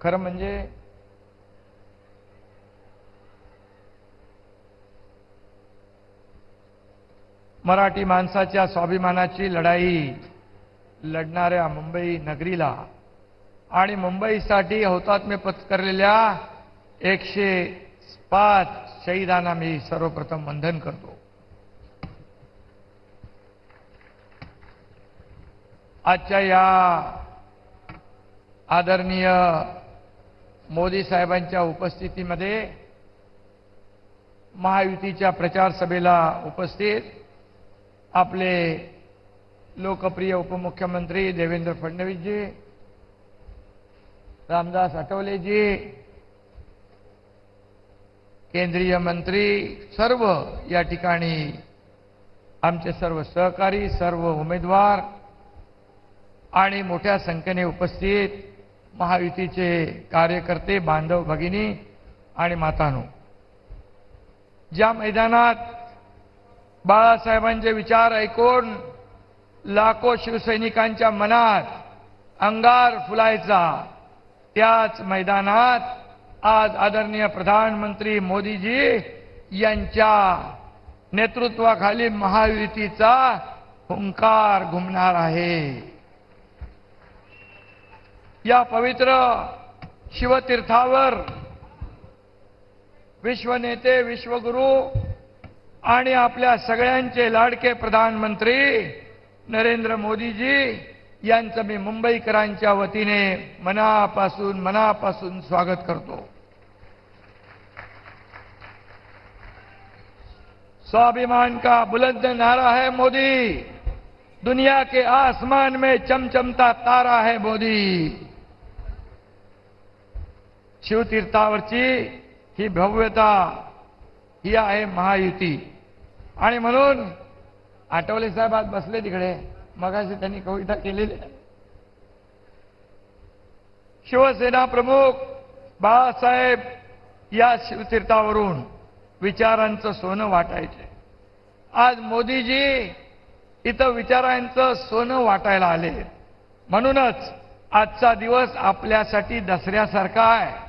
खरं म्हणजे मराठी माणसाच्या स्वाभिमानाची लढाई लढणाऱ्या मुंबई नगरीला आणि मुंबईसाठी हौतात्म्य पत्करलेल्या 105 शहीदांना मी सर्वप्रथम वंदन करतो। आजच्या या आदरणीय मोदी साहेबांच्या उपस्थितीमध्ये महायुतीच्या प्रचार सभेला उपस्थित आपले लोकप्रिय उपमुख्यमंत्री देवेंद्र फडणवीस जी, रामदास आठवले जी, केंद्रीय मंत्री, सर्व या ठिकाणी आमचे सर्व सहकारी, सर्व उमेदवार आणि मोठ्या संख्येने उपस्थित महायुतीचे कार्यकर्ते, बांधव, भगिनी आणि मातांनो, ज्या मैदानात बाळासाहेबांचे विचार ऐकून लाखो शिवसैनिकांच्या मनात अंगार फुलायचा, त्याच मैदानात आज आदरणीय प्रधानमंत्री मोदीजी यांच्या नेतृत्वाखाली महायुतीचा हुंकार घुमणार आहे। या पवित्र शिवतीर्थावर विश्वनेते, विश्वगुरु आणि आपल्या सगळ्यांचे लाडके प्रधानमंत्री नरेंद्र मोदीजी यांचं मी मुंबईकरांच्या वतीने मनापासून स्वागत करतो। स्वाभिमान का बुलंद नारा है मोदी, दुनिया के आसमान में चमचमता तारा है मोदी। शिवतीर्थावरची ही भव्यता ही आहे महायुती। आणि म्हणून आठवले साहेब आज बसले तिकडे, मगाशी त्यांनी कविता केलेली आहे। शिवसेना प्रमुख बाळासाहेब या शिवतीर्थावरून विचारांचं सोनं वाटायचे, आज मोदीजी इथं विचारांचं सोनं वाटायला आले। म्हणूनच आजचा दिवस आपल्यासाठी दसऱ्यासारखा आहे।